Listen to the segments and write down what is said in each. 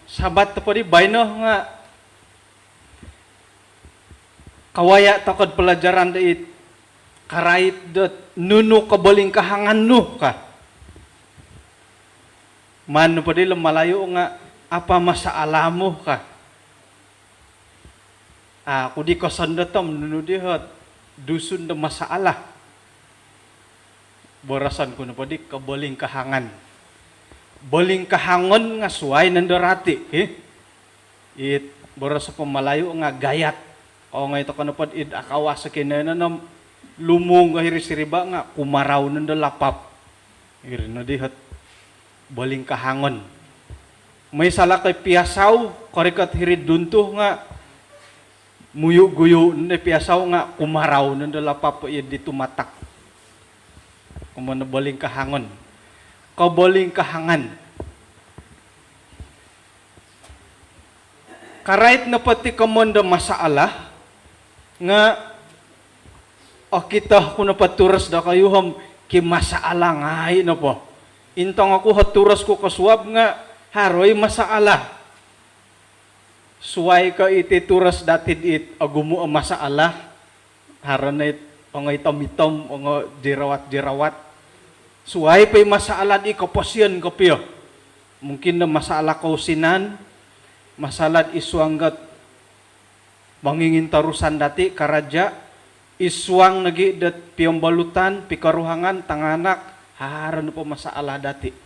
sabat tepodi baino nga kawaya takod pelajaran deit karait dot nunu kabaling kahangan nu ka manu padi lemalayo nga apa masaalamu ka aku di kosan datom nunu dihat dusun de masalah borasan kuno padi kabaling kahangan baling kahangon nga suai nandarati it borasa pemalayo nga gayat o nga ito kanapad id akawa sa kinena na lumong kahiri siriba nga kumaraw nandalapap iri na dihat baling kahangon may sala kay piasaw karikat hirid dunto nga muyo-guyo na piasaw nga kumaraw nandalapap id dito matak kumana baling kahangon kabaling kahangan. Karait na pati kamonda masalah nga o kita ko na paturas da kayo ham ki masalah ngay na po. Intong ako haturas ko kaswab nga haroy masalah. Suway ka itituras datid it agumo ang masalah. Haron na it o nga itom-itom o nga jirawat-jirawat. Suway pa'y masalah di kapasyan kapiyo. Mungkin na masalah kausinan, masalah isuanggat mangingin tarusan dati karaja, isuang nagi dat piyambalutan, pikaruhangan, tanganak, haran po masalah dati.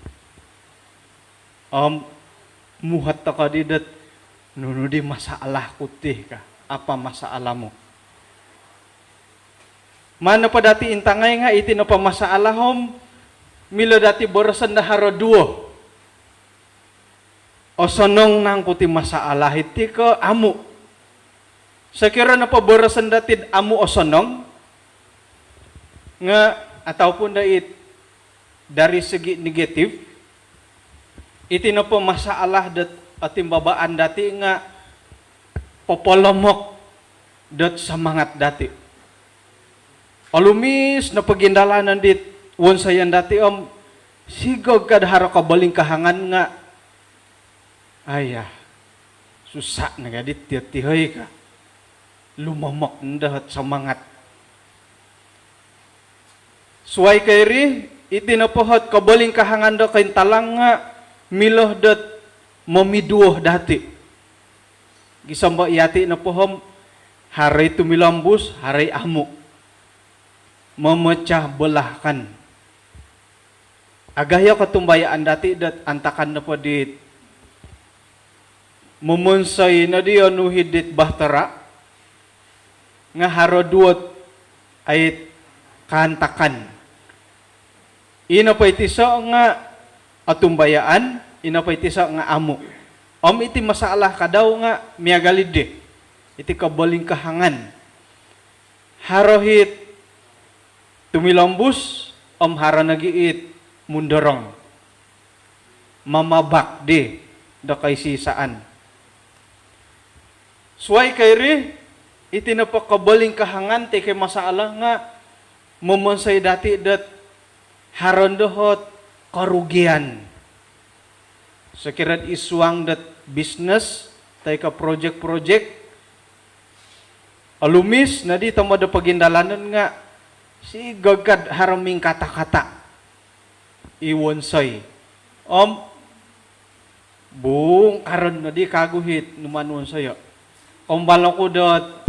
Muhat ta ka di dat, nunudi masalah kutih ka, apa masalah mo? Mana pa dati intangay nga, iti na pa masalah hom, mila dati borosan na haro duo. O sonong nang kuti masalah iti ko amu. Sekira na pa borosan dati amu o sonong. Nga ataupun dait dari segi negatif. Iti na pa masalah dat ating babaan dati nga popolomok dat semangat dati. Alumis na pagindalanan dit won sayan dati sigog kad haro kabaling kahangan nga ayah susah na gadit tihoy ka lumamok ndahat semangat suway kairi iti napohot kabaling kahangan da kain talang nga miloh dat mamiduoh dati gisamba iyati na pohom haray tumilambus haray amu memecah belahkan agaya katumbayaan dati dat antakan na po dit mumunsay na di anuhidit bahtera nga haroduot ay kantakan ina pa itisa nga atumbayaan ina pa itisa nga amu iti masalah kadaw nga miagalide iti kabaling kahangan harohit tumilambus hara nagiit mundorong mamabak di da kay sisaan suway kayri iti na pa kabaling kahangan te kay masalah nga mumunsay dati dat haron dohot karugian sakirat iswang dat business tay ka project alumis na di tamo da pagindalanan nga si gagad haraming kata-kata iwonsay buong karon na di kaguhit numanwon sayo balo ko dot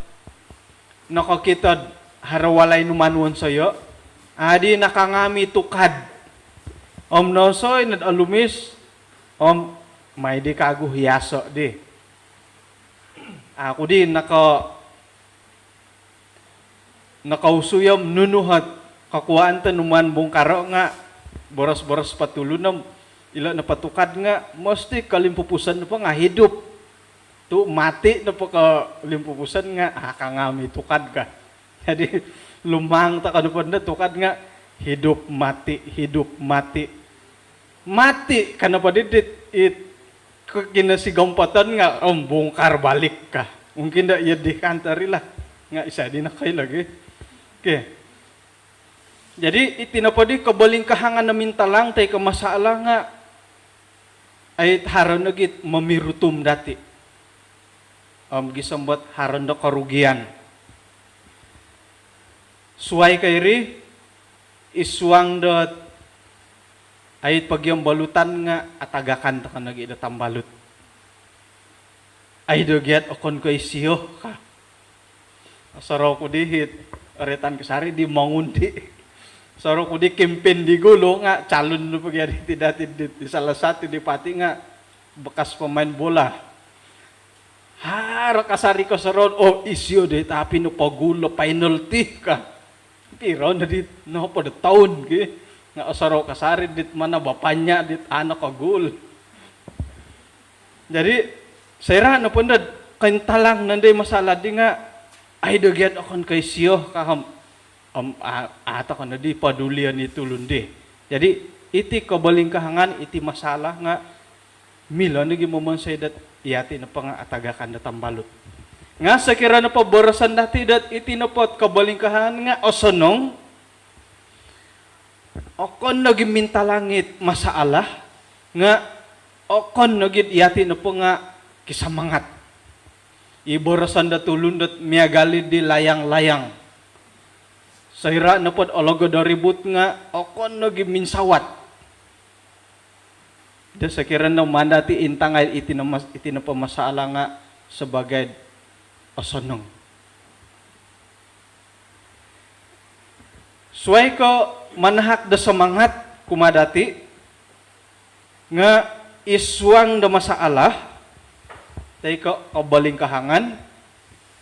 nakakitad harawalay numanwon sayo adi nakangami tukad nosoy nad alumis may di kaguhiyaso di ako di nakausuyam nunuhat kakuhaan ta numan bungkaro nga boros-boros patulunam ila napatukad nga mesti kalimpupusan pa nga hidup tu mati na pa kalimpupusan nga kangami tukad ka jadi lumang ta kadupad na tukad nga hidup mati kana pa didit it kinasigampatan nga bungkar balik ka mungkin da iya dikantari lah nga isa di na kayo lagi okay. Jadi itinapodi kabaling kahangan na mintalang tay kamasaala nga ay haron git mamirutum dati. Gisambot haron do kerugian. Suai kairi iswang dot ay pagyong balutan nga atagakan ta kan lagi datang balut. Ay dogiat okon ko isiyo ka. Saro ko dihit aretan kesari di mangundi. Saro ko di campaign di gulo nga calon no pagyari tidak di salah satu di pati nga bekas pemain bola. Hara kasari ko saron isiyo deh tapi no pagulo penalty ka. Piro na dit no pada tahun ki nga saro kasari dit mana bapaknya dit anak kagul. Jadi saya na pun kain talang nanday masalah di nga ay dogiat akon kay siyo kaham ata kana di padulian itu lundi. Jadi iti kabaling kahangan iti masalah nga mila nagi momon saydat iyati na pang atagakan datang balut. Nga sakira na paborosan dati dat iti na pot kabaling kahangan nga osonong okon nagi minta langit masalah nga okon nagi iyati na po nga kisamangat. Iborosan da tulun dat miagali di layang-layang. Saira na pod ologo do ribut nga okon nagi minsawat. Da sakira na mandati intangay iti na pamasaala nga sebagai osonong. Suai ko manahak da semangat kumadati nga iswang da masalah tay ko kabaling kahangan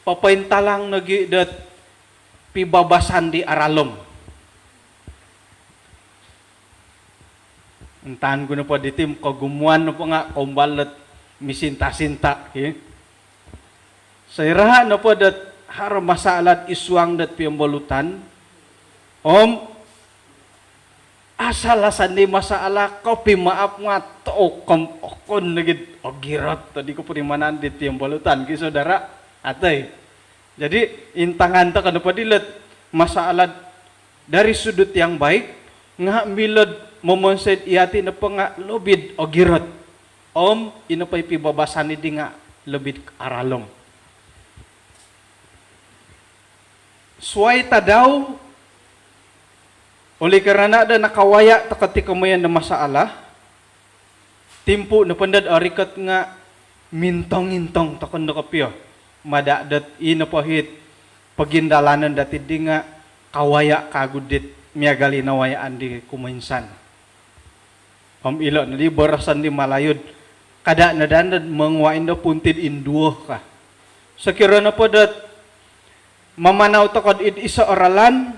papaintalang nagi dat pibabasan di aralom. Entahan ko na po ditim kagumuan na po nga kumbalat misinta-sinta. Okay? Sa irahan na po dat har masalat iswang dat piyambalutan asalasan di masalah kopi maaf nga to okon nagid ogirat tadi ko purimanan dit piyambalutan ki saudara atay. Jadi intangan ta kada padilat masalah dari sudut yang baik nga milad momonsed iyati na pa nga lobid o girot. Ino pa'y pibabasan ni di nga lobid aralong. Suway ta daw, uli karana da nakawaya ta katika mayan na masaala, timpo na pandad arikat nga mintong-intong ta kanda kapyo. Madadat ino pahit pagindalanan dati di nga kawaya kagudit miagali nawayaan di kuminsan. Ilo na di barasan di malayod kada na dandan mangwain da puntid induo ka. Sakira na po dat mamanaw takod isa oralan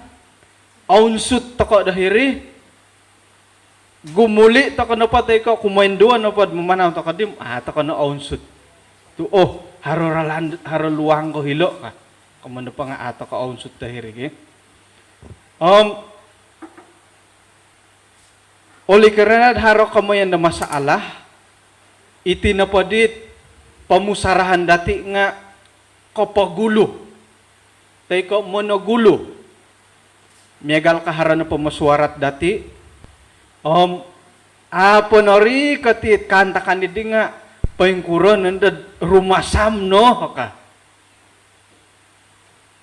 aunsut takod dahiri gumuli takod na patay ka kumainduan na po mamanaw takod dim takod na aunsut tu haro luwang ko hilo ka kamano pa nga ato ka aunsut dahiri oli karena haro kamayan na masalah iti na padit pamusarahan dati nga kapagulo tay ko monogulo miagal kahara na pamaswarat dati ponori katit kanta kanidi nga paingkuron nandad rumasam no ka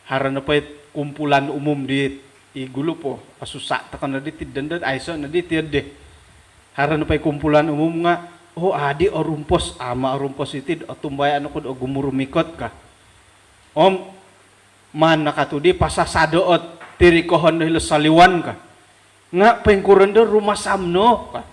hara na pa kumpulan umum di igulo po asusa ta kana dit dandat aiso na dit de haran pay kumpulan umum nga adi rumpos ama rumpos itid tumbayan ko gumurumikot ka man nakatudi pasasadoot tirikohon hilo saliwan ka nga pengkuron do rumasamno ka.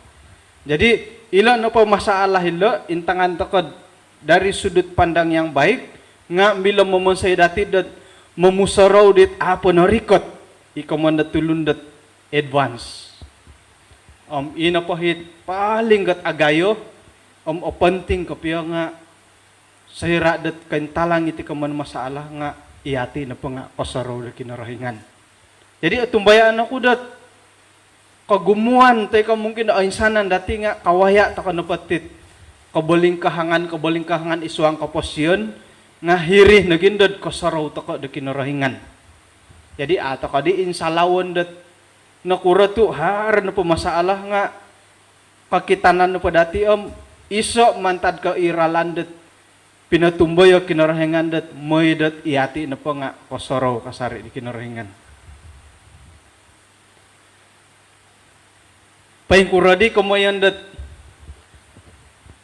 Jadi ila na pa masalah hilo intangan takod dari sudut pandang yang baik nga bila momonsay dati dat memusaraw dit apon rikot ikomanda tulundat advance. Ina pahit paling gat agayo openting kapya nga sayra dat kantalang iti kaman masalah nga iyati na pa nga pasaraw da kinarahingan. Jadi atumbayaan ako dat kagumuan tay ka mungkin ainsanan dati nga kawaya ta kanapatit kabaling kahangan isuang kaposyon nga hirih nagindad kasaraw ta ka da kinarahingan. Jadi ato kadi insalawon dat nakura tu har na pamasalah nga pakitanan na padati iso mantad ka iralandet pinatumboy o kinarahingan dat moydat iati na po nga kosoro kasari di kinarahingan. Paingkuradi kumayan dat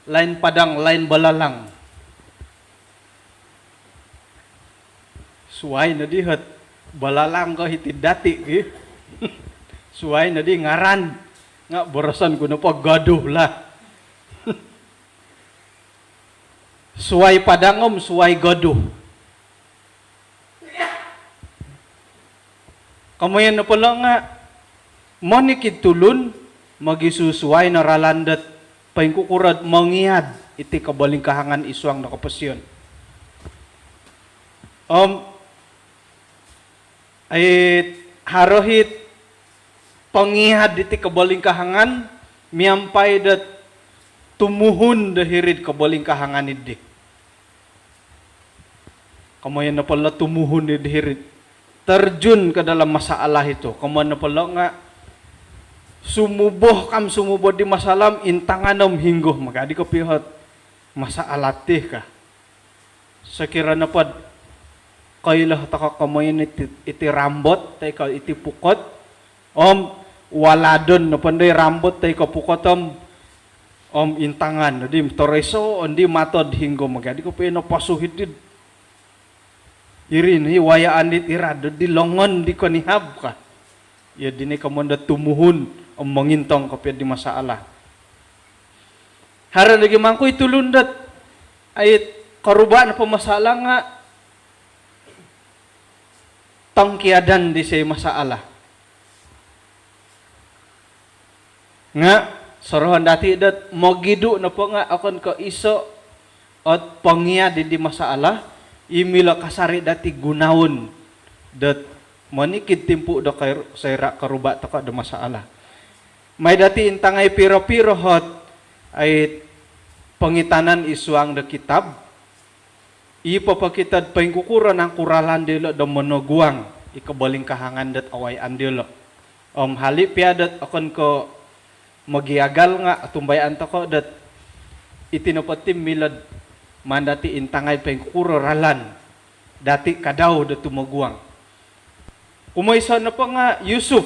lain padang, lain balalang. Suway na dihat, balalang ka hitid dati. Suway na di ngaran. Nga, barasan ko na pa, gaduh lah. Suway padangom, suway gaduh. Kamayan na pala nga, manikid tulun, magisusuway na ralandat, paingkukurad, mangiad, iti kabalingkahangan iswang nakapasyon. Ay harohit, pangihad iti kabalingkahangan, miyampay dat tumuhun dahirid kabalingkahangan idi. Kamayan na pala tumuhun dahirid. Terjun ke dalam masalah itu. Kamayan na pala nga, sumuboh di masalam intanganom hingguh. Maka di kapihot, masalah tih ka. Sekira na pad, kailah taka kamayan iti rambot, tayo iti pukot, waladon na panday rambut tayo kapukotom intangan di toreso di matod hinggo magadi ko pa pasuhid din irin hiwayaan dit irado di longon di konihab ka ya dini kamanda tumuhun mangintong kapya di masalah hara lagi mangko itulundat ay karuba na pamasalah nga tangkiadan di say masalah nga sorohan dati dat magidu na po nga akon ko iso at pangya di masalah imila kasari dati gunawon dat manikid timpu da kay sayra karuba ta ka da masalah may dati intangay piro-piro hot ay pangitanan iswang da kitab ipapakitad paingkukuran ang kuralan dilo da monoguang ikabalingkahangan dat away andilo halip piadat akon ko magiagal nga tumbayan ta ko dat itinapatim milad mandati intangay pengkuraralan dati kadaw da tumaguang kumaysa na pa nga Yusuf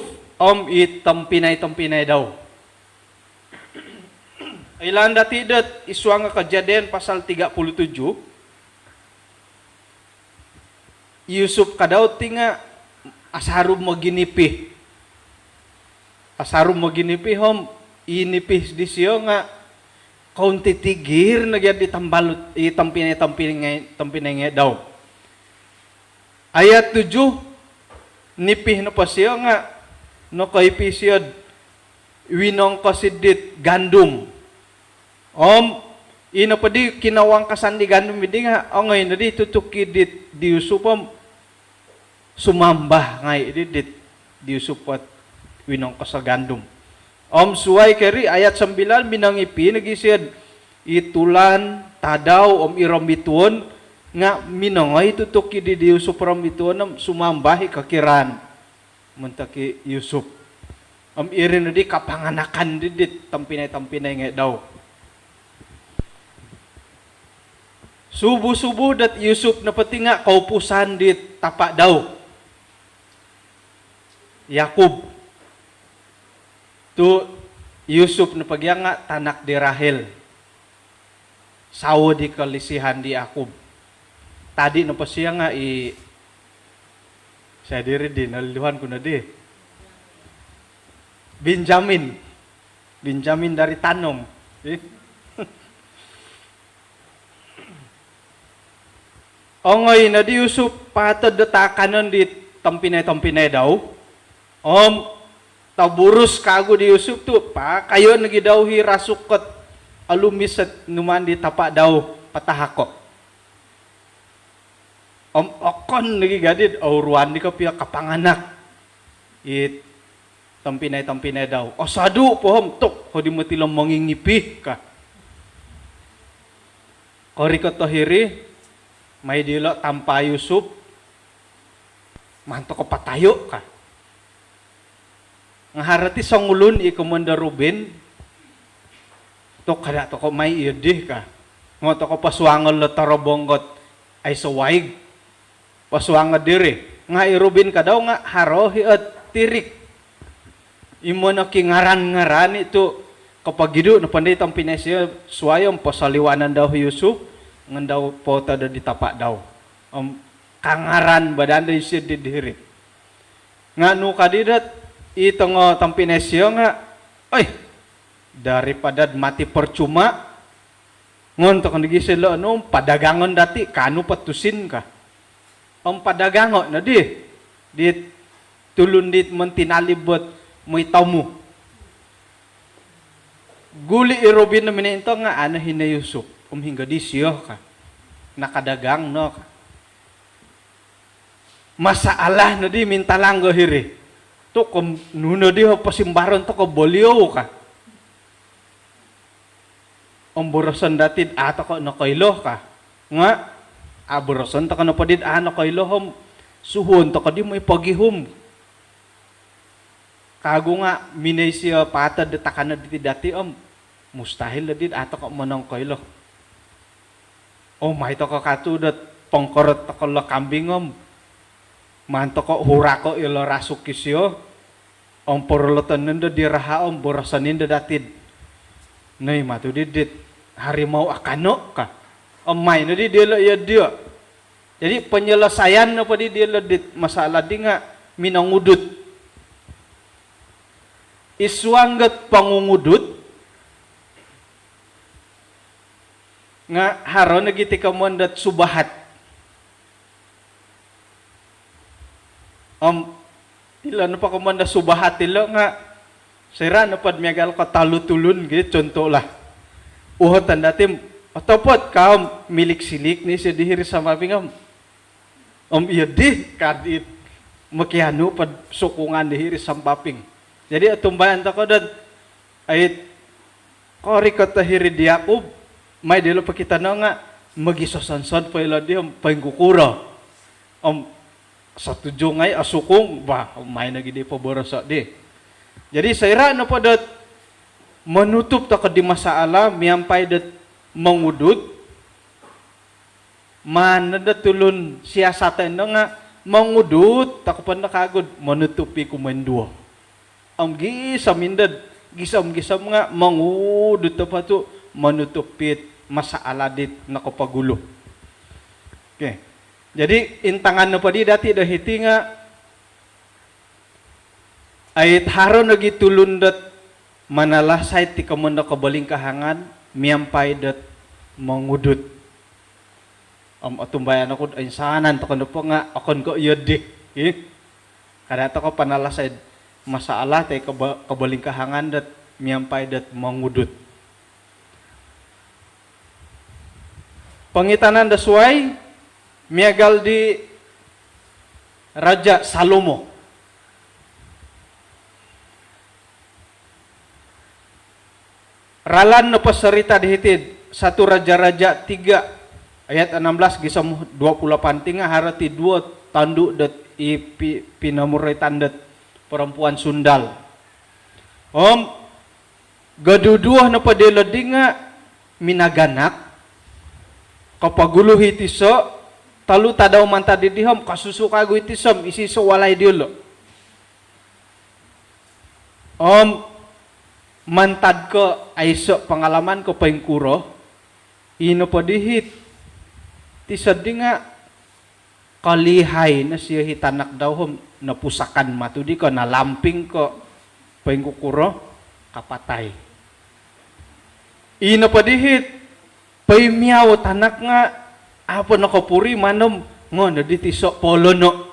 itampinay daw ilan dati dat iswa nga Kejadian pasal 37 Yusuf kadaw tinga asarum maginipi inipis di siyo nga kaunti tigir nagyan itambalot itampinay daw. Ayat 7 nipih na pa siyo nga no kaipisiyod winong kasidit gandum. Ina pa di kinawang kasan di gandum hindi nga ngayon na di tutuki dit di Yusupam sumambah ngay dit di Yusupat winong kasagandum. Suway keri ayat 9 minangipi nagisid itulan tadaw irambituon nga minangay tutuki di Yusuf rambituon sumambahi kakiran muntaki Yusuf. Irin di kapanganakan didit tampinay nga daw. Subuh-subuh dat Yusuf na pati nga kaupusan dit tapa daw. Yakub tu Yusuf na pagya nga tanak di Rahel. Sawo di kalisihan di Yakub. Tadi na pa siya nga saya diri din naliluhan ko na di. Benjamin dari Tanom. Ongoy na di Yusuf patad datakanon di tampinay daw. Taburus kago di Yusuf tu pa kayo nagi daw hirasukot alumis at numan di tapa daw patahakok. Okon nagi gadid ruan di kapia kapanganak. Tampinay daw. Sadu pohom tok ho di matilang mangingipi ka. Kori tohiri may dilo tampa Yusuf manto ko patayo ka. Ngaharati sangulun i Komanda Ruben to kada to ko may idih ka ngo to ko paswangon lo tarobonggot ay sawaig paswangon diri nga irubin ka daw nga harohi at tirik imo na kingaran-ngaran itu kapag gidu na panday tang Pinesya suwayong pasaliwanan daw Yusuf ngan daw pota da ditapak daw kangaran badan da siya didiri nga nu kadidat itongo tang Pinesya nga ay daripada mati percuma ngontok nigi sila no padagangon dati kanu patusin ka padagangon na di tulun dit mentinalibot moy tamu guli irobin na mininto nga ana hina Yusuf hingga di siya ka nakadagang no ka masalah na di minta lang hiri to kum nuno di pasimbaron to ko bolio ka borosan datid ato ko nakoylo ka nga borosan to ka napadid nakoylo hom suhon to ka di mo ipagihom kago nga minay siya patad detakan na dati mustahil na din ato ka manang koylo may to ka katudat pangkorot to ka la kambing manto ko hurako ilo rasuk kisyo porlotan nanda diraha borosan ninda datid nay matu didit harimau akano ka may na di dila ya dia jadi penyelesaian na pa di dila dit masalah di nga minangudut iswanggat pangungudut nga haron na giti kamondat subahat ila na pa kamonda subahat ilo nga sira na pad miyagal ka talutulun gitu contoh lah uhotan datim otopot kaum milik silik ni si dihiri sama pingam iya di kadit makianu pad sukungan dihiri sampaping jadi atumbayan ta ko dan ayit kori kata hiri Yakub may dilo pa kita na nga magisosansod pa ila di pangkukura satu jungay asukong ba may nagidi pa borosa di jadi saira na pa dat menutup ta di masalah miampay dat mangudud manadulun siasatan na nga mangudud ta kapan nakagod menutupi kumendua gisam indad gisam nga mangudud ta pa to menutupit masalah dit nakapagulo okay jadi intangan na pa di dati dahiti nga ayat haron lagi tulundat manalasay ti kamanda kabaling kahangan miampay dat mangudut atumbayan ako ay sanan to kano po nga akon ko yodi kada to ko panalasay masalah tay kabaling kahangan dat miampay dat mangudut pangitanan dasway miagal di Raja Salomo ralan na pasarita dihitid satu Raja-Raja 3 ayat 16 gisam 28 tinga harati 2 tanduk dat pinamuritan dat perempuan sundal gaduduah na padela dinga minaganak kapagulo hitiso talu tadaw man tadidihom kasusu kago itisom isiso walay diulo mantad ko aiso pengalaman ko pengkuro ino padihit tisad di nga kalihay na siya hitanak daw hom napusakan matudi ko nalamping ko pengkukuro kapatay ino padihit paimiyaw tanak nga apa nakapuri manom ngo naditiso polono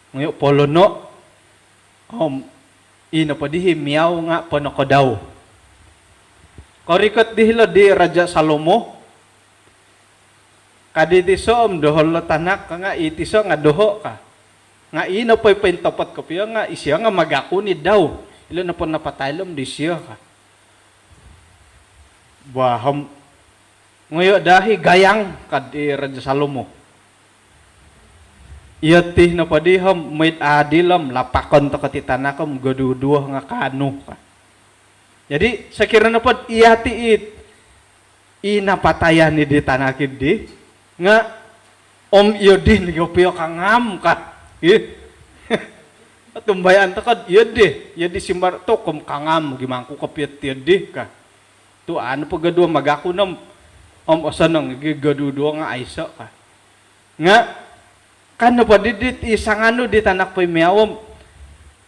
ngayo polono ina pa dihi miyaw nga panako daw korikot dihilo di Raja Salomo kaditiso dohol tanak nga itiso nga doho ka nga ino pa'y pintapat ko piya nga isya nga magakuni daw ilo na po napataylom di siya ka baham ngayo dahi gayang kadi Raja Salomo iyatih na padiham may adilam lapakon to katitanakam gaduduh nga kanu ka Jadi sekiranya pod iya tiit inapatayan ni di tanah kidi nga om yodin gopio kangam ka tumbayan takad yadi simbar to kom kangam gimangku kapiet yadi ka tu ano pagadua magaku nam om osanong gigadudua nga aiso ka nga kano pa didit isang ano di tanak pa miyawom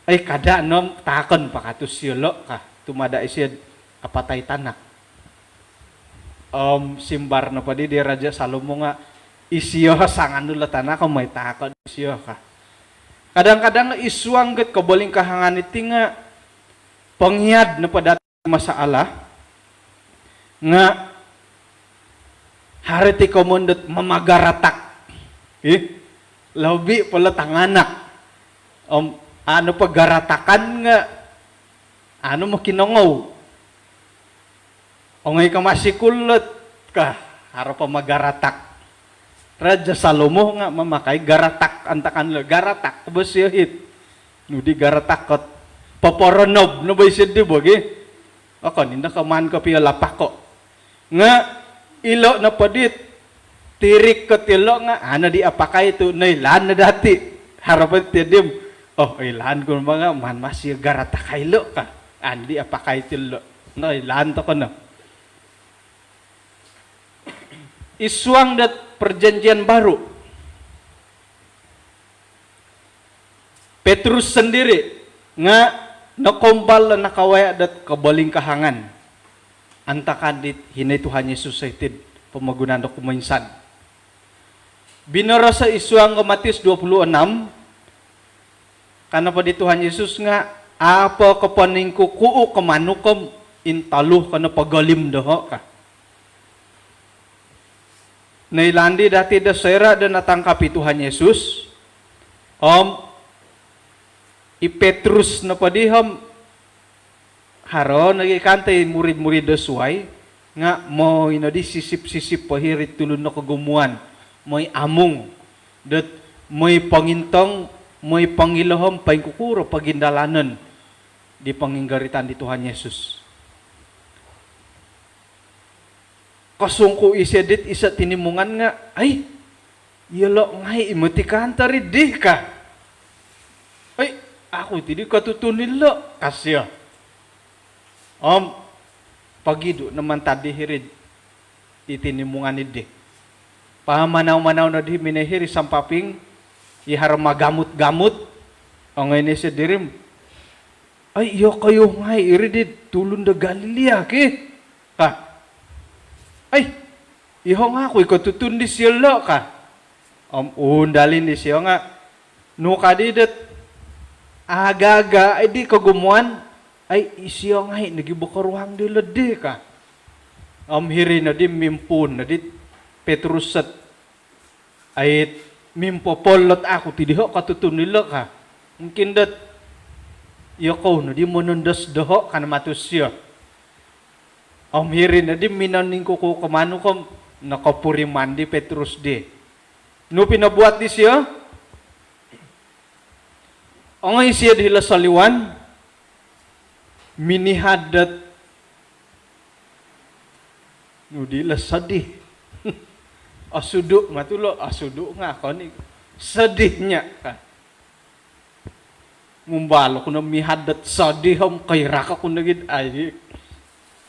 ay kada nom takon pakatus silo ka tumada isid apatay tanak simbar na pa di Raja Salomo nga isiyo sangan nula tanak kung may takon isiyo ka kadang-kadang isuang get kabaling kahangan iti nga pangyad na pa dati masaala nga hariti komundot mamagaratak labi pala tanganak ano pa garatakan nga ano mo kinongaw ongay ka masikulot ka haro pa magaratak Raja Salomo nga mamakai garatak antakan lo garatak kubasihit nudi garatak kot paporonob no ba isid di bogi ako ninda ka man ka piya lapak ko nga ilo na padit tirik ko tilo nga ano di apakay ito na ilan na dati harapan tiyadim oh ilan ko mga man masih garatak ilo ka andi apakay tilo na ilan to ko na isuang dat perjanjian baru Petrus sendiri nga nakombal na nakawaya dat kabaling kahangan antakan dit hinay Tuhan Yesus sa itid pamagunan do kuminsan binara sa isuang Matius 26 kana pa di Tuhan Yesus nga apa kapaning kukuu kamanukom intaluh kana pagalim doho ka nailandi dati da sera dan natangkapi Tuhan Yesus i Petrus na padihom haro nagikantay murid-murid da suway nga mo inadi sisip-sisip pahirit tulun na kagumuan mo'y among dat mo'y pangintong mo'y pangilahom paingkukuro pagindalanan di panginggaritan di Tuhan Yesus kasungko isedit isa tinimungan nga ay yelo ngay imatikan taridih ka ay ako tidi katutunilo kasya pagido naman tadi hirid itinimungan idi pamanaw-manaw na di minahiri sampaping ihar magamut-gamut ang ngayon siya dirim ay iyo kayo ngay iridid tulun da Galilea ki ka ay, iho nga ako, ikatutun di sila ka. Undalin di siya nga. Nuka didat, agaga, ay di kagumuan, ay isiya nga, nagibakaruhang di ladi ka. Hiri na di mimpun, na di Petrus at, ay mimpopolot ako, tidiho katutun nila ka. Mungkin dat, yakaw na di monondas daho, kanamatos siya. Hiri na di minaning ko kumano ko nakapuriman di Petrus di. No pinabuat di siya. Ang siya dihila saliwan. Minihadat. No dihila sadih. Asudu matulo asudu nga ako ni sadihnya ka. Mumbalo ko na mihadat sadihom kay raka ko nagid ay.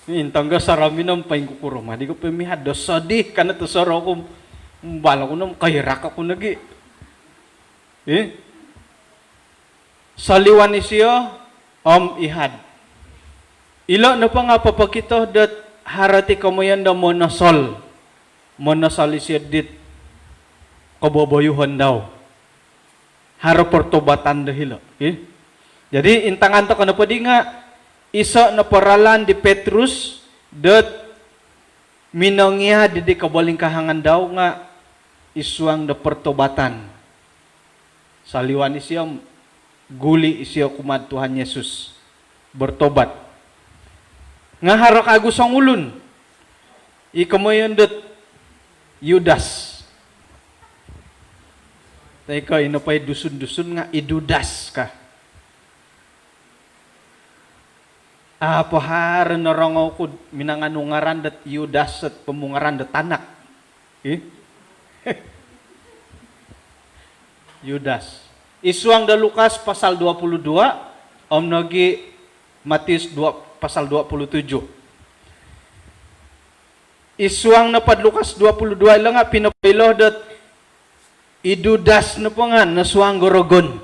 Intangga sarami ng paingkukuro. Madi ko pamihad. Sadih ka na to saro ko. Bala ko na kahiraka ko nagi. Saliwan ni siya. Ihad. Ilo na pa nga papakito dat harati kamuyan da monasol. Monasol siya dit. Kababayuhan daw. Haro portobatan dahilo. Jadi intangan to ka na pa di nga isa na paralan di Petrus dat minangya di kabaling kahangan daw nga isuang da pertobatan saliwan isiyam guli isiyo kumad Tuhan Yesus bertobat nga harak agus ang ulun ikamoyon dat Yudas teka inapay dusun-dusun nga idudas ka Apa har narangaw ko minanganungaran dat Yudas at pemungaran dat tanak. Yudas. Isuang da Lukas pasal 22, om nagi Matius 2 pasal 27. Isuang na pad Lukas 22 lang nga pinapailoh dat idudas na pa nga nasuang gorogon.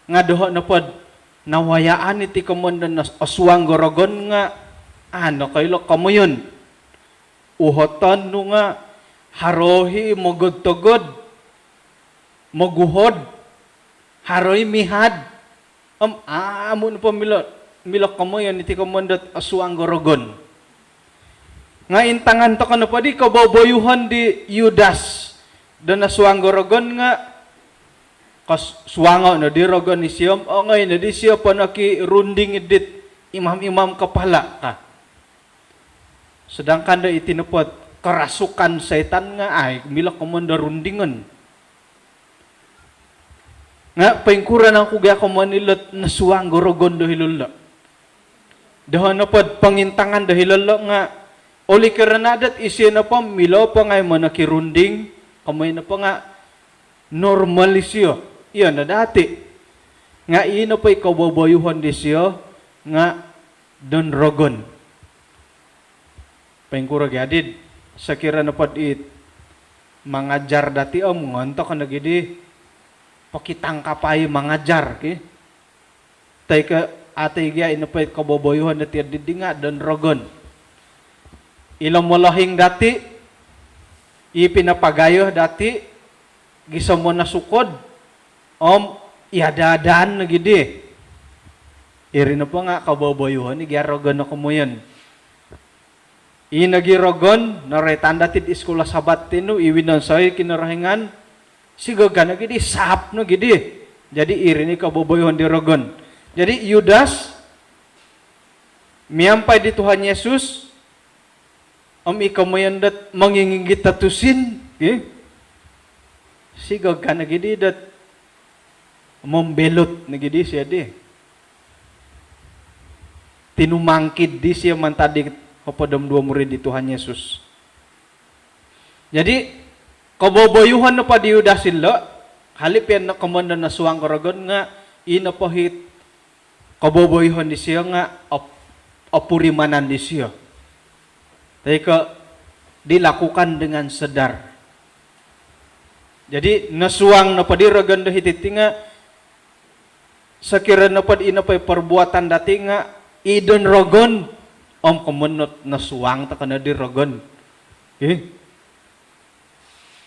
Nga doho na pad nawayaan iti kamonda na asuang gorogon nga ano kayo kamo yun. Uhotan no nga harohi mogod-togod moguhod haroy mihad amo na pa milok kamo yun iti kamonda asuang gorogon. Nga intangan to kano pa di kababoyuhan di Yudas dan nasuang gorogon nga suwangaw na di rogon ni siyam o ngay na di siya pa nakirunding edit imam-imam kapala ka. Sedangkan da itinapot kerasukan setan nga ay milak komanda rundingan. Nga paingkuran ang kugya komanilat na suwang gorogon do hilula. Dahan na pod pangintangan do hilula nga oli karanadat isya na pa milo pa ngay manakirunding kamay na pa nga normalisyo. Iyan na dati. Nga ino pa ikababayuhan di siya nga don rogon. Paingkura gyadid sa kira na pad it mangajar dati ngonto ka nagidi pakitang kapay mangajar ki. Tay ka atay gya ino pa ikababayuhan dati adidi nga don rogon. Ilang malahing dati ipinapagayo dati gisa mo na sukod iadadaan na gidi. Iri na pa nga kababayuhan igiarogon na kumuyan. Inagirogon naretan datid iskola sabat tinu iwinan say kinarahingan sigaga na gidi sahap na gidi. Jadi iri ni kababayuhan di rogon. Jadi Yudas miyampay di Tuhan Yesus ikaw mo yan dat mangingingit tatusin. Sigag ka na gidi dat membelot na gidi siya di. Tinumangkid di siya man tadi kapadam dua murid di Tuhan Yesus. Jadi kababayuhan na pa di Yudas sila halip yan na kamanda na suwang karagon nga inapahit kababayuhan di siya nga apurimanan di siya. Tapi dilakukan dengan sedar. Jadi nasuang na padiragan dahiti nga sakira na pad inapay perbuatan dati nga idon rogon kemenot nasuang ta kana diragon.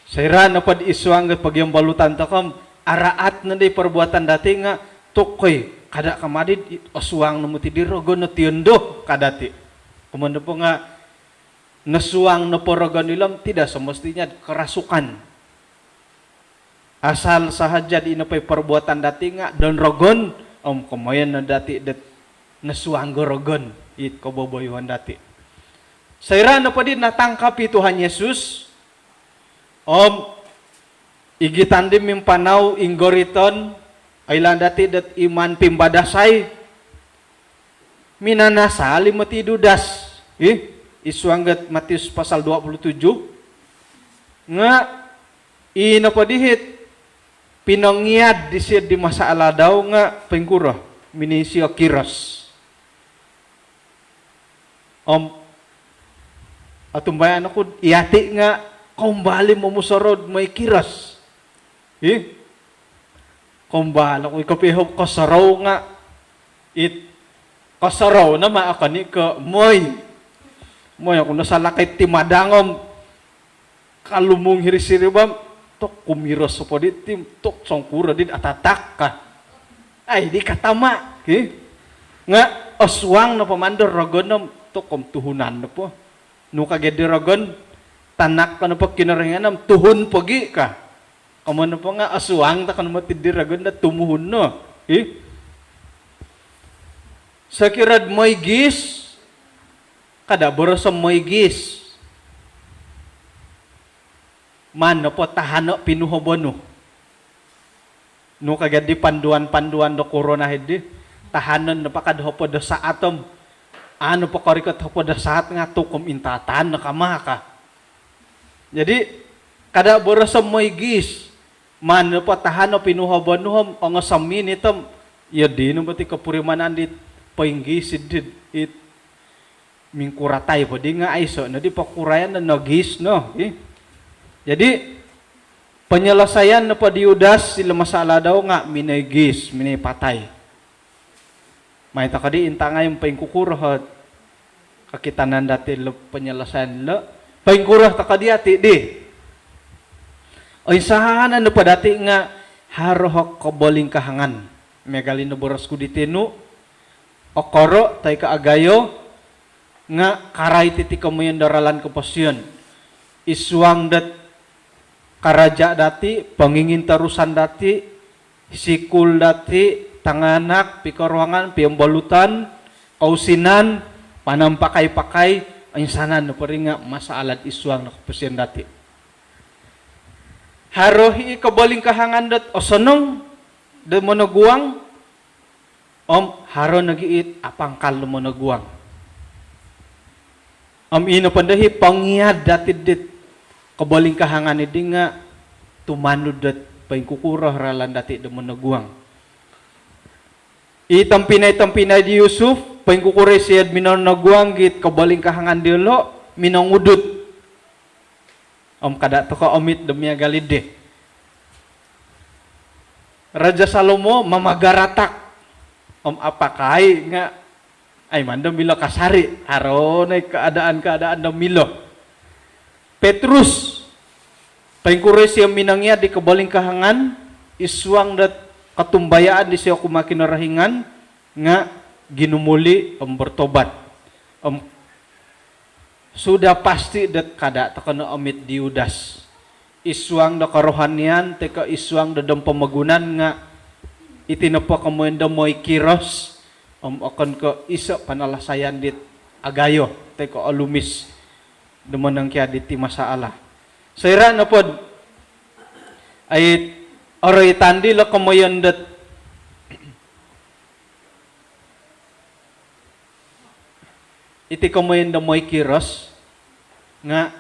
Saira na pad isuang pagyang balutan ta kam araat na di perbuatan dati nga tukoy kada kamadid asuang na muti diragon na tiendo kadati. Kemenot po nga nasuang na porogan nilam tidak semestinya kerasukan. Asal sahaja di inapay perbuatan dati nga don rogon kamayan na dati dat nasuang gorogon it kababayuhan dati. Saira na pa din natangkap Tuhan Yesus igitan din mimpanaw inggoriton aylan dati dat iman pimbadasay minanasali mati dudas isuanggat Matius pasal 27 nga inapadihit pinangiad di masa aladaw nga pengkura minisio kiros atumbayan ako iyati nga kumbali mo musarod may kiros kumbala ko ikapihog kasaraw nga kasaraw na maakani ka moy ako nasa lakay timadangom kalumong hirisiribam tok kumiros po di tim tok songkura din atatak ka ay di katama nga oswang na pamandor rogonom tok tuhunan na po no kagedi rogon tanak ka na po kinaringanam tuhun pogi ka amo na po nga aswang ta kan matidi rogon na tumuhun no sakirad may gis kada borosam may gis man po tahano pinuhobono no kagad di panduan do corona hedi tahanan na pakadhopo da sa atom. Ano pa karikat hopo da saat nga tukom intatan na kamaka. Jadi kada borosam moy gis man pa tahano pinuhabanuhom ang samin itom ya di no pati kapurimanan dit painggisid it mingkuratay pa di nga aiso na di pakurayan na nagis no. Jadi penyelesaian na pa diudas sila masalah daw nga minagis minay patay. May takadi inta nga yung paingkukurah kakitanan dati penyelesaian lo paingkurah takadi ati di ay sahanan na pa dati nga harohok kaboling kahangan megalin na boras ko ditinu okoro tay kaagayo nga karay titi kamuyan daralan kapasyon iswang dat karaja dati pangingin tarusan dati sikul dati tanganak, pikaruangan, piambalutan, kausinan, panampakay-pakay, ang sana na nga masaalat iswang na kapasyan dati. Harohi kabaling kahangan dat o sanong da mo naguwang haro nagiit apangkal mo naguwang. Ino pandahi pangyad dati dit kabaling kahangan idi nga tumanud dat paingkukurah ralan dati da mo naguwang. Itampinay di Yusuf, paingkukuray siyad minaw nagwanggit, kabaling kahangan dilo, minang udut. Kada to ka omit demya galide. Raja Salomo mamagaratak. Apakay nga, ay mandam milo kasari, aron ay keadaan-keadaan dam milo. Petrus, paingkuray siya minangya di kabaling kahangan, iswang dat katumbayaan di siya kumakinarahingan nga ginumuli bertobat. Sudah pasti dat kada takana amit diudas. Iswang da karohanian teka iswang da dam pamagunan nga itinapa kamuenda moy kiros akan ka isa panalasayan dit agayo teka alumis demenang kya dit masalah. Sayra na pod ay aray tandi la kamayan dat iti kamayan da moy kiros nga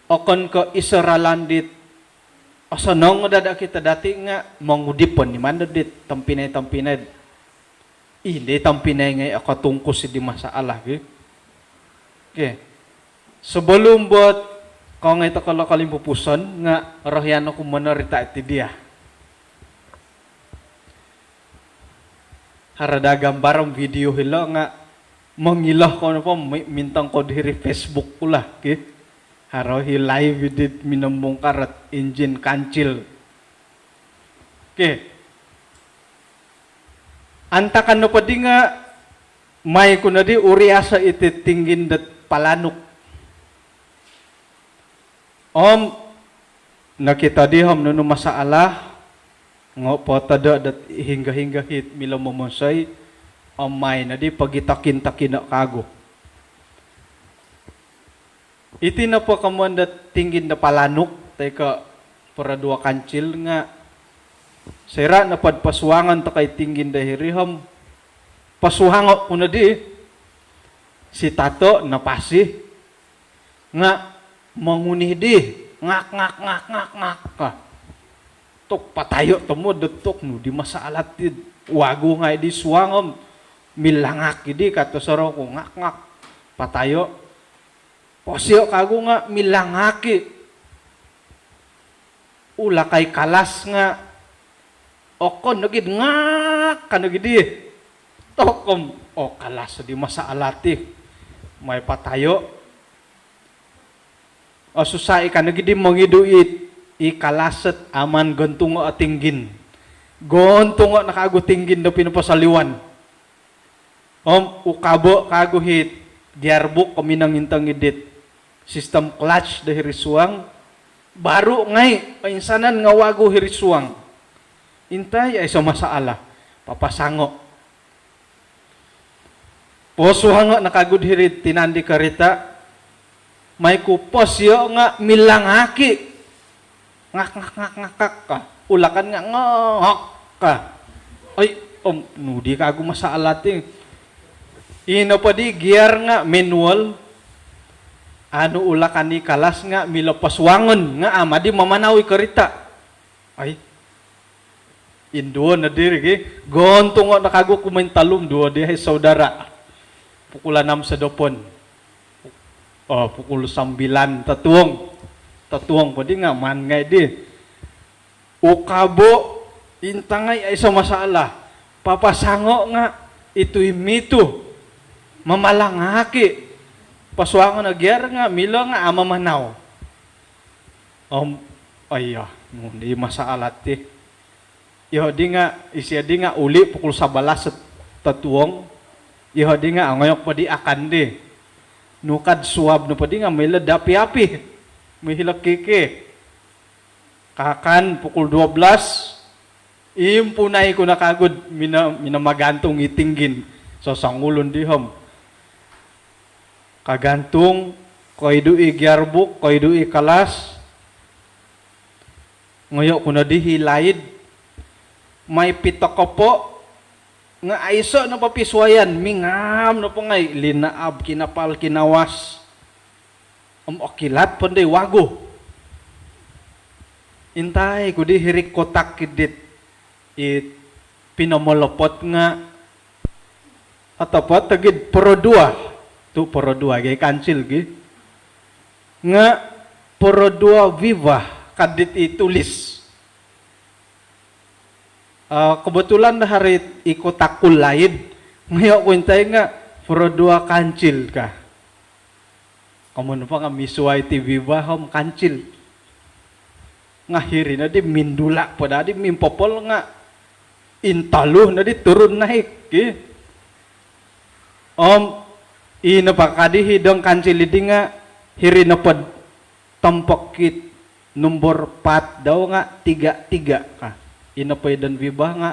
okon ko isaralan dit asanong dada kita dati nga mangudipon ni man dit tampinay hindi tampinay ngay ako tungkos di masalah okay. Sebelum buat kau ngay takala kalimpupuson nga rahyan ako manarita iti dia. Harada gambarang video hila nga mangilah ko na po mintang ko diri Facebook pula. Okay? Haraw hi live edit minambongkar at engine kancil. Okay. Antakan na pa di nga may ko na di uriasa iti tinggin dat palanok. Nakita di nuno masalah po tada dat hingga hit mila mamonsay may na di pagitakin-takin na kago. Iti na po kamuan dat tinggin na palanok teka para dua kancil nga sira na padpasuangan ta kay tinggin dahiriham pasuhango kuna di si tato napasi nga mangunih di ngak ka tok patayo temo detok nu di masalat wago nga di suangom milangak idi kato saro ko ngak patayo posyo kago nga milangaki ula kay kalas nga okon nagid ngak kanagidi tokom kalas di masaalati may patayo susai ka nagidi mangiduit ikalasat aman gontungo atinggin gontungo nakago tinggin do pinapasaliwan ukabo kago hit gearbox kaminang intang idit sistem clutch da hirisuang baru ngay painsanan nga wago hirisuang intay ay sa masaala papasango posuhango nakagud hirit tinandi karita may kupos yo nga milangaki ngak ka ulakan nga ngok ka ay nudi kagu masalah ting. Ino pa di gear nga manual anu ulah kani kalas nga milepas wangon nga amadi mamanawi kerita. Ay Indo na diri gi gontong na kagu kumain talum dua di saudara. Pukul 6 sa dopon. Pukul 9 tatuong padi nga man ngay di. Ukabo intangay ay sa masalah. Papasango nga ito'y mito. Mamalangaki. Paswango na gyar nga milo nga ama manaw. Hindi masalah ti. Iho di nga isya di nga uli pukul 11 tatuong. Iho di nga ngayok pa di akan di. Nukad suwab no pa di nga may ladapi-api. May hilak kiki. Kakan pukul 12. Impunay ko na kagod minamagantong itinggin. So sangulon di hom. Kagantung koy dui gyarbuk, koy dui kalas. Ngoyo kuna dihilaid may pitokopo nga aiso na papiswayan mingam no pangay linaab kinapal kinawas okilat panday wago. Intay kudi hirik kotak kidit pinamolopot nga atapat tagid perodua tu perodua gay kancil gi nga perodua viva kadit itulis. Kebetulan hari ikut takul lain ngayon kuntay nga perodua kancil ka. Kamu pa nga misuay ti viva hom kancil. Ngahiri na di mindula pada di mimpopol nga intaluh na di turun naik gi. Ina pa kadi hidong kancil di nga hiri na pod tampokit nomor 4 daw nga 33 ka. Ina pa dan vibah nga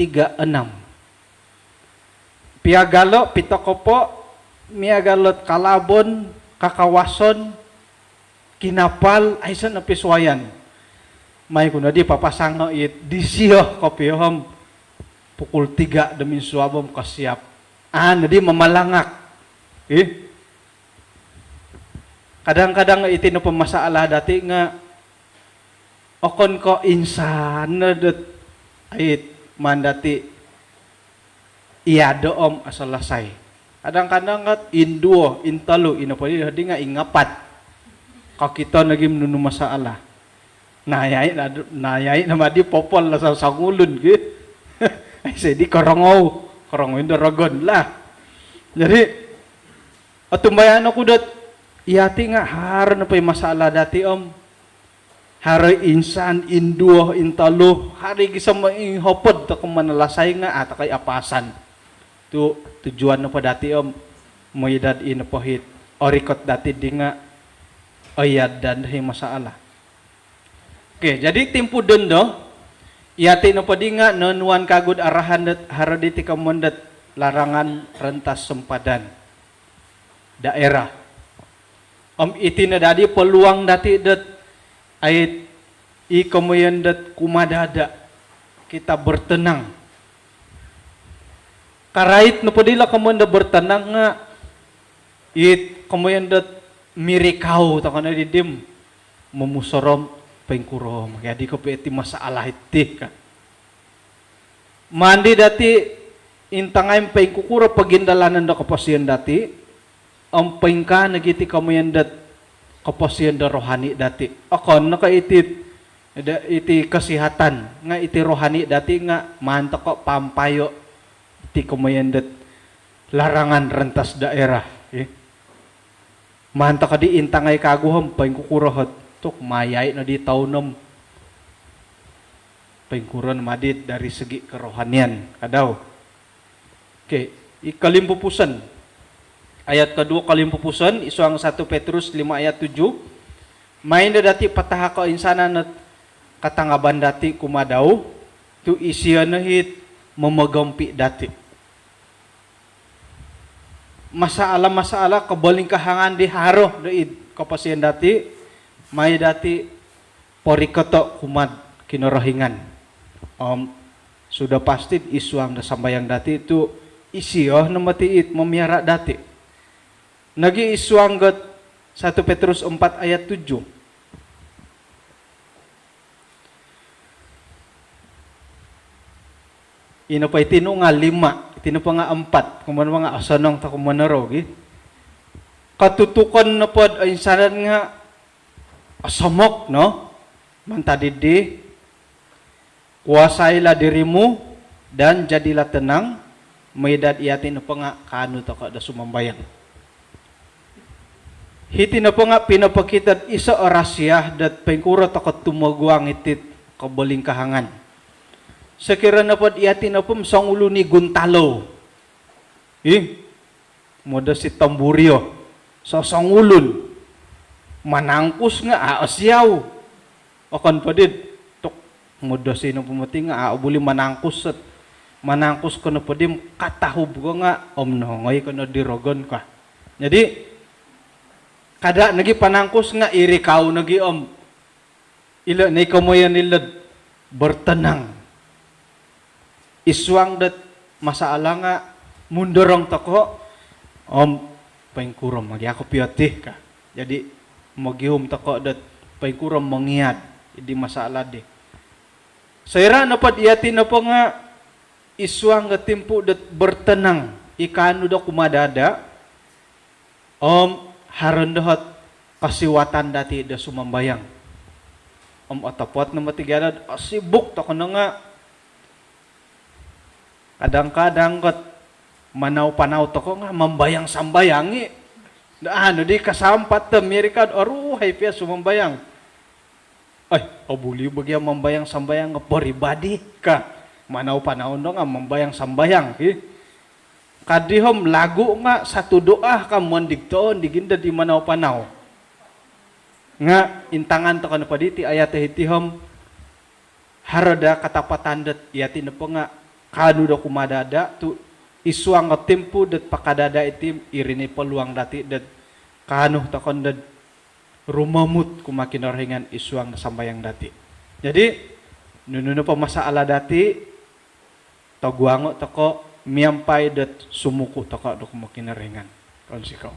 36. Piagalo pitokopo miagalot kalabon kakawason kinapal aysan na piswayan. May kuna di papasang it disiyo kopihom pukul 3 demi suabom kasiap. Di mamalangak. Kadang-kadang iti no pemasalah dati nga okon ko insan na dat ait mandati iya doom asalasay. Kadang-kadang kat induo intalo inapali hadi nga ingapat. Kakita nagim nunu masalah. Nayay na madi popol la sa sangulun gi. Ay di korongaw indaragon lah. Jadi atumayan ako dat iyati nga har na pay masalah dati hari insan induo intalo hari gisa maihopod ta kumanalasay nga ata kay apasan. Tu tujuan na pa dati mayedad ina pohit orikot dati di nga ayad dan hay masalah. Okay, jadi timpu dendo iyati na pa di nga nanuan kagud arahan dat haraditi kamondat larangan rentas sempadan daerah. Iti na dadi peluang dati dat ait ikamoyan dat kumadada kita bertenang. Karait na padila kamanda bertenang nga kamoyan dat mirikaw ta kana didim memusorom pengkurom. Kaya di ko iti masalah iti ka. Mandi dati intangay pengkukuro pagindalanan da kapasiyan dati ang pengka nagiti kamoyan dat kapasiyan da rohani dati. Akon nakaitit iti kasihatan nga iti rohani dati nga manta ko pampayo iti kamoyan dat larangan rentas daerah. Manta ka di intangay kaguhom pengkukurohot tuk mayay na di taunom pengkuron madit dari segi kerohanian kadaw. Okay, ikalimpupusan ayat kedua kalimpupusan isu ang 1 Petrus 5 ayat 7 main dati pataha ka insanan at katangaban dati kumadaw tu isiya na hit mamagampi dati masalah kabaling kahangan di haro doid kapasiyan dati may dati porikoto kumad kinorohingan sudah pasti isuang da sambayang dati itu isi na matiit memiara dati. Nagi isuang gat 1 Petrus 4 ayat 7. Ino pa itino nga 5, itino pa nga 4, kumano mga asanong ta kumanaro, katutukan na pod ay saran nga asamok, no? Mantadidi, kuasailah dirimu dan jadilah tenang, maydad iatin na pa nga kano ta kada sumambayang. Hiti na pa nga pinapakita isa orasya dat pengkura ta tumagwang itit kabaling kahangan. Sekira na pod iatin na pum sang ulo ni Guntalo. Moda si Tamburio. Sa sangulun. Manangkus nga aasyaw. Akan pa din. Tok, moda si nang pumati nga aabuli manangkus at manangkus ko na pa din katahub ko nga omnongoy ko na dirogon ka. Jadi, kada nagi panangkus nga irikaw nagi ila na ikamoyan nila bertenang. Iswang dat masaala nga mundorong tako paingkurom magyakop yatih ka. Jadi magihum tako dat paingkurom mangiad idi masaala di. Sayra na pad iyati na po nga iswang nga timpo dat bertenang ikano da kumadada haron dahat kasiwatan dati da sumambayang. Atapot na matigada asibuk tako na nga kadang-kadang kat manaw-panaw to ko nga mambayang sambayangi. Ano di kasampat ta Amerika aruhay pia sumambayang. Ay, abuli bagya mambayang sambayang nga pribadi ka. Manaw-panaw no nga mambayang sambayang. Kadihom lagu nga satu doa ka mondigtoon diginda di manaw-panaw. Nga intangan to kana paditi ayat hitihom harada katapatan dat yati na po nga kanu da kumadada tu isuang nga tempo dat pakadada itim irini peluang dati dat kanu takon dat rumamut kumakinarhingan isuang sambayang dati. Jadi nununo pa masaala dati taguango tako miampay dat sumuko tako da kumakinarhingan. Kaun sikaw.